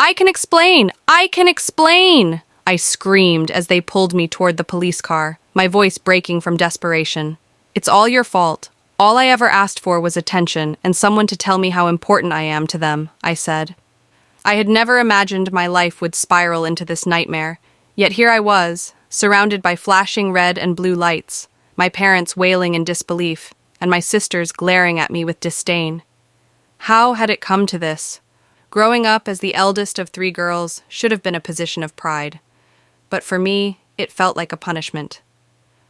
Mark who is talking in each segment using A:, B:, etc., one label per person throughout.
A: I can explain! I can explain! I screamed as they pulled me toward the police car, my voice breaking from desperation. It's all your fault. All I ever asked for was attention and someone to tell me how important I am to them, I said. I had never imagined my life would spiral into this nightmare, yet here I was, surrounded by flashing red and blue lights, my parents wailing in disbelief, and my sisters glaring at me with disdain. How had it come to this? Growing up as the eldest of 3 girls should have been a position of pride. But for me, it felt like a punishment.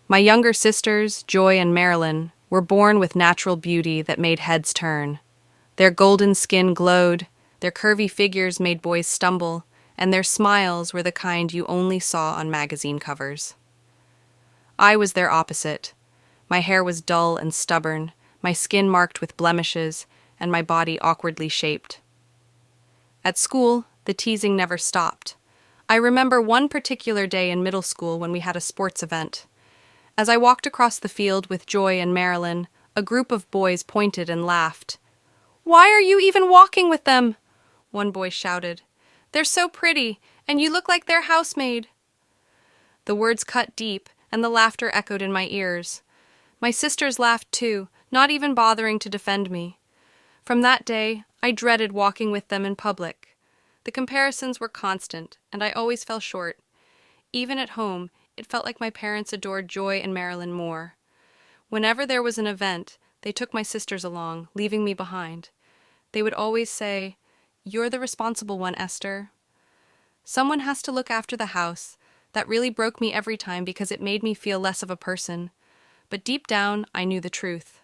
A: My younger sisters, Joy and Marilyn, were born with natural beauty that made heads turn. Their golden skin glowed, their curvy figures made boys stumble, and their smiles were the kind you only saw on magazine covers. I was their opposite. My hair was dull and stubborn, my skin marked with blemishes, and my body awkwardly shaped. At school, the teasing never stopped. I remember one particular day in middle school when we had a sports event. As I walked across the field with Joy and Marilyn, a group of boys pointed and laughed. "Why are you even walking with them?" one boy shouted. "They're so pretty, and you look like their housemaid." The words cut deep, and the laughter echoed in my ears. My sisters laughed too, not even bothering to defend me. From that day, I dreaded walking with them in public. The comparisons were constant, and I always fell short. Even at home, it felt like my parents adored Joy and Marilyn more. Whenever there was an event, they took my sisters along, leaving me behind. They would always say, "You're the responsible one, Esther." Someone has to look after the house. That really broke me every time because it made me feel less of a person. But deep down, I knew the truth.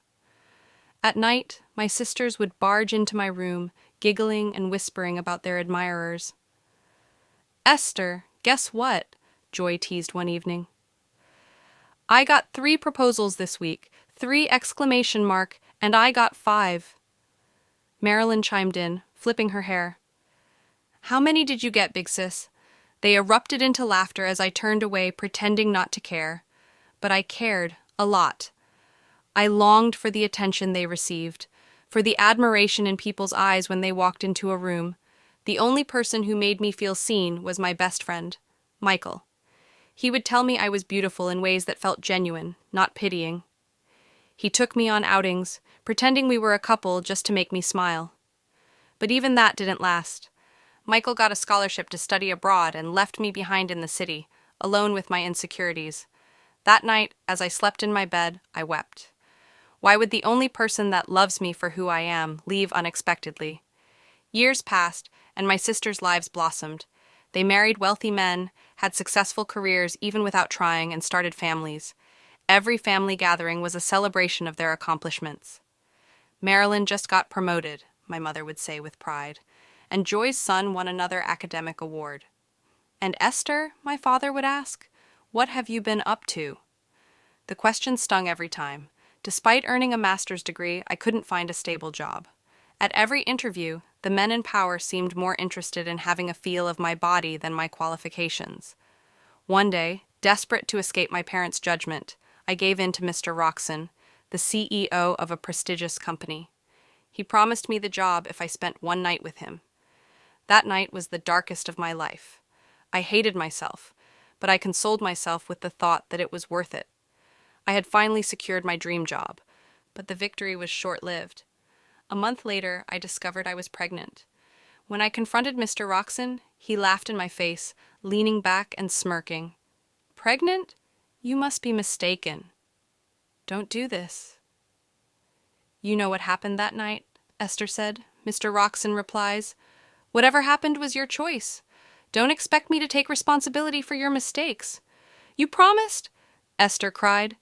A: At night, my sisters would barge into my room, giggling and whispering about their admirers. "Esther, guess what?" Joy teased one evening. "I got 3 proposals this week, 3 exclamation mark, and I got 5. Marilyn chimed in, flipping her hair. "How many did you get, big sis?" They erupted into laughter as I turned away, pretending not to care. But I cared, a lot. I longed for the attention they received, for the admiration in people's eyes when they walked into a room. The only person who made me feel seen was my best friend, Michael. He would tell me I was beautiful in ways that felt genuine, not pitying. He took me on outings, pretending we were a couple just to make me smile. But even that didn't last. Michael got a scholarship to study abroad and left me behind in the city, alone with my insecurities. That night, as I slept in my bed, I wept. Why would the only person that loves me for who I am leave unexpectedly? Years passed, and my sisters' lives blossomed. They married wealthy men, had successful careers even without trying, and started families. Every family gathering was a celebration of their accomplishments. "Marilyn just got promoted," my mother would say with pride, and Joy's son won another academic award. "And Esther," my father would ask, "what have you been up to?" The question stung every time. Despite earning a master's degree, I couldn't find a stable job. At every interview, the men in power seemed more interested in having a feel of my body than my qualifications. One day, desperate to escape my parents' judgment, I gave in to Mr. Roxon, the CEO of a prestigious company. He promised me the job if I spent one night with him. That night was the darkest of my life. I hated myself, but I consoled myself with the thought that it was worth it. I had finally secured my dream job, but the victory was short-lived. A month later, I discovered I was pregnant. When I confronted Mr. Roxon, he laughed in my face, leaning back and smirking. "Pregnant? You must be mistaken. Don't do this." "You know what happened that night?" Esther said. Mr. Roxon replies, "Whatever happened was your choice. Don't expect me to take responsibility for your mistakes." "You promised?" Esther cried.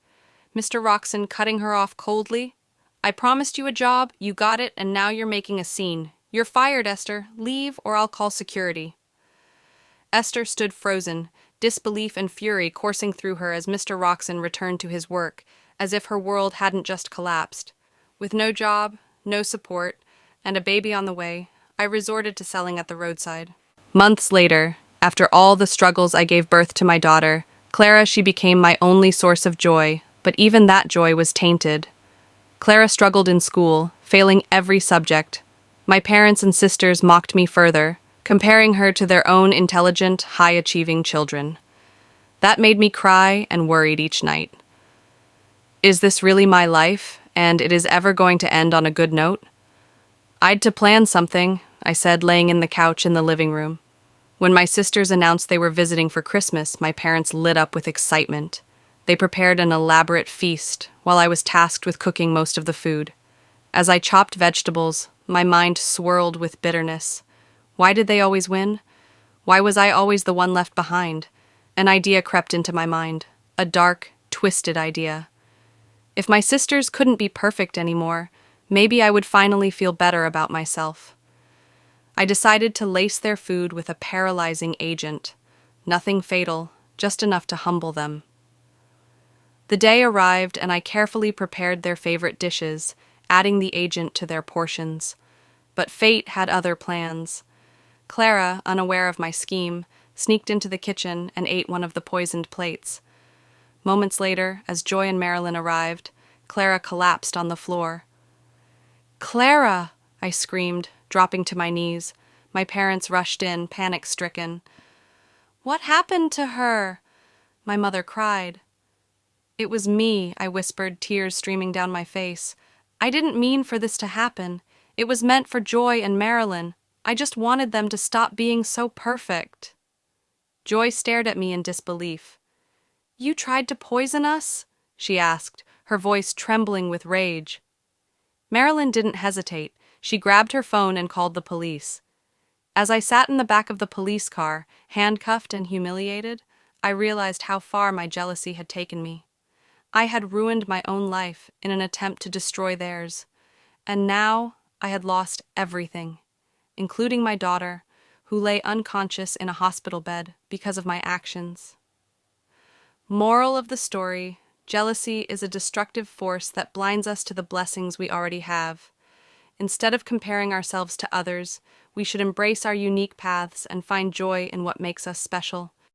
A: Mr. Roxon cutting her off coldly. "I promised you a job, you got it, and now you're making a scene. You're fired, Esther. Leave, or I'll call security." Esther stood frozen, disbelief and fury coursing through her as Mr. Roxon returned to his work, as if her world hadn't just collapsed. With no job, no support, and a baby on the way, I resorted to selling at the roadside. Months later, after all the struggles I gave birth to my daughter, Clara, she became my only source of joy, but even that joy was tainted. Clara struggled in school, failing every subject. My parents and sisters mocked me further, comparing her to their own intelligent, high-achieving children. That made me cry and worried each night. Is this really my life, and it is ever going to end on a good note? I'd to plan something, I said, laying in the couch in the living room. When my sisters announced they were visiting for Christmas, my parents lit up with excitement. They prepared an elaborate feast, while I was tasked with cooking most of the food. As I chopped vegetables, my mind swirled with bitterness. Why did they always win? Why was I always the one left behind? An idea crept into my mind, a dark, twisted idea. If my sisters couldn't be perfect anymore, maybe I would finally feel better about myself. I decided to lace their food with a paralyzing agent. Nothing fatal, just enough to humble them. The day arrived and I carefully prepared their favorite dishes, adding the agent to their portions. But fate had other plans. Clara, unaware of my scheme, sneaked into the kitchen and ate one of the poisoned plates. Moments later, as Joy and Marilyn arrived, Clara collapsed on the floor. "Clara!" I screamed, dropping to my knees. My parents rushed in, panic-stricken. "What happened to her?" my mother cried. "It was me," I whispered, tears streaming down my face. "I didn't mean for this to happen. It was meant for Joy and Marilyn. I just wanted them to stop being so perfect." Joy stared at me in disbelief. "You tried to poison us?" she asked, her voice trembling with rage. Marilyn didn't hesitate. She grabbed her phone and called the police. As I sat in the back of the police car, handcuffed and humiliated, I realized how far my jealousy had taken me. I had ruined my own life in an attempt to destroy theirs, and now I had lost everything, including my daughter, who lay unconscious in a hospital bed because of my actions. Moral of the story: jealousy is a destructive force that blinds us to the blessings we already have. Instead of comparing ourselves to others, we should embrace our unique paths and find joy in what makes us special.